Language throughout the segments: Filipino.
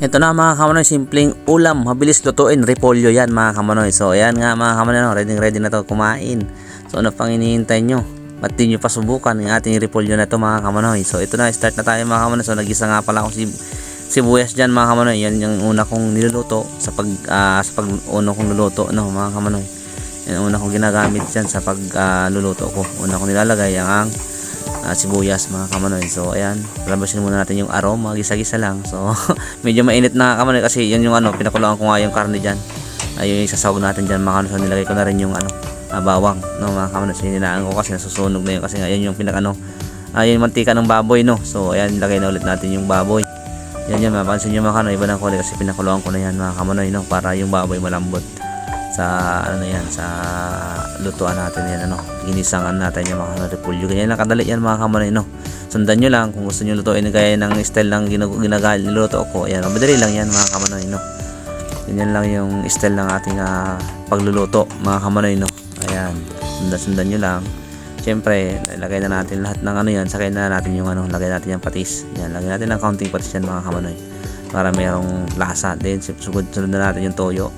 Ito na mga kamanoy, simpleng ulam, mabilis lutuin, repolyo yan mga kamanoy. So ayan nga mga kamanoy, ready na to kumain. So ano pang hinihintay nyo? Ba't di nyo pa subukan yung ating repolyo na to mga kamanoy? So ito na, start na tayo mga kamanoy. So nagisa nga pala ako sibuyas dyan mga kamanoy. Yan yung una kong niluluto sa pag una kong luluto mga kamanoy. Yan una kong ginagamit dyan sa luluto ko. Una kong nilalagay ang sibuyas mga kamanoy. So ayan, labasin muna natin yung aroma, gisa-gisa lang. So medyo mainit na kamanoy kasi yan yung pinakuloan ko nga yung karne dyan. Ayun yung sasawag natin dyan mga kamanoy. So nilagay ko na rin yung bawang mga kamanoy. So hininaan ko kasi nasusunog na yun kasi nga yan yung yung mantika ng baboy So ayan, nilagay na ulit natin yung baboy. Yan mapansin nyo mga kamanoy, iba ng kulay kasi pinakuloan ko na yan mga kamanoy para yung baboy malambot sa sa lutuan natin yan ginisangan natin yung mga repolyo. Ganyan lang kadali yan mga kamanoy sundan nyo lang kung gusto nyo lutuin gaya ng style ng niluto ko. Ayan, madali lang yan mga kamanoy ganyan lang yung style ng ating pagluluto mga kamanoy ayan, sundan nyo lang. Syempre ilagay na natin lahat ng yan, sakay na natin yung lagay natin yung patis. Yan, lagay natin ng counting patis yan mga kamanoy para mayroong lasa. Then sunod na natin yung toyo.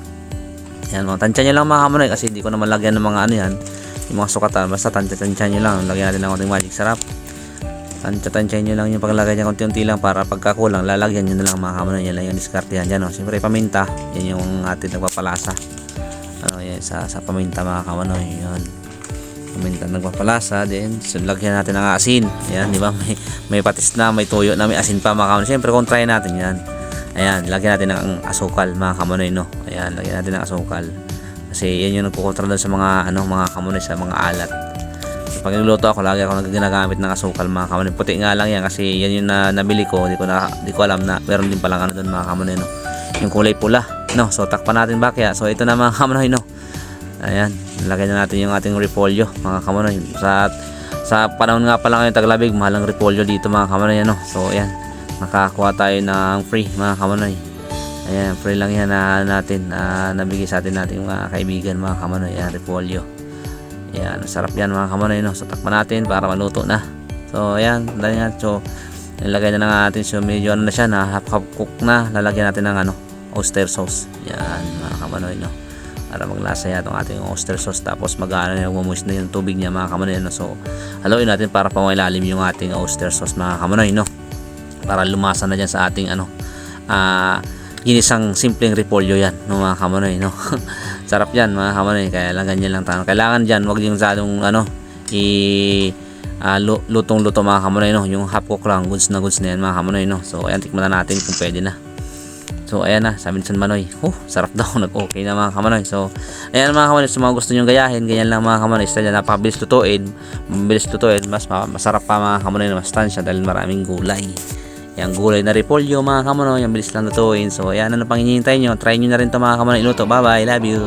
Yan, tansya nyo lang mga kamunay kasi hindi ko naman lagyan ng mga yan, yung mga sukatan. Basta tansya nyo lang. Lagyan natin ng konting magic sarap. Tansya nyo lang yung paglagay niya konti-unti lang para pagkakulang lalagyan nyo na lang mga kamunay. Yan lang yung diskarte yan dyan. Siyempre paminta, yan yung ating nagpapalasa. Yan, sa paminta mga kamunay. Yan, paminta nagpapalasa. Then so, lagyan natin ng asin. Yan, di ba? May patis na, may tuyo na, may asin pa mga kamunay. Siyempre kung try natin yan. Ayan, lagyan natin ng asukal mga kamunay Ayan, lagyan natin ng asukal. Kasi yan yung nagkukontra doon sa mga mga kamunay sa mga alat. So, pag niluluto ako, lagi ako nagagamit ng asukal mga kamunay. Puti nga lang yan kasi yan yung nabili ko. Di ko alam na meron din palang doon mga kamunay yung kulay pula. So takpan natin bakya. So ito na mga kamunay Ayan, lagyan na natin yung ating repolyo mga kamunay. Sa panahon nga pala ngayon taglabig, mahal ang repolyo dito mga kamunay So ayan, nakakuha tayo ng free mga kamanoy. Ayan, free lang yan natin nabigay sa atin natin mga kaibigan mga kamanoy. Ayan, repolyo. Ayan, sarap yan mga kamanoy So takpan natin para maluto na. So ayan, dahil nga. So nilagay na natin. So medyo na siya na half cook na. Lalagyan natin ng oyster sauce. Ayan mga kamanoy para maglasa yan itong ating oyster sauce. Tapos magmumoist na yung tubig niya mga kamanoy So haluin natin para pamailalim yung ating oyster sauce mga kamanoy para lumasa na dyan sa ating ginisang simpleng repolyo yan mga kamanoy sarap yan mga kamanoy, kaya lang ganyan lang tayo. Kailangan dyan wag yung zadong lutong-luto mga kamanoy yung half cook lang, goods na yan mga kamanoy So ayan, tikman na natin kung pwede na. So ayan na, sabi ni San Manoy, sarap daw, nag-okay na mga kamanoy. So ayan mga kamanoy, so mga gusto nyo gayahin, ganyan lang mga kamanoy. Style na napakabilis lutuin, mas masarap pa mga kamanoy na mas tansya dahil maraming gulay. Yung gulay na repolyo mga kamanoy, yung bilis lang lutuin. So ayan, ano pang hinihintay nyo? Try nyo na rin ito mga kamanoy iluto. Bye bye, love you.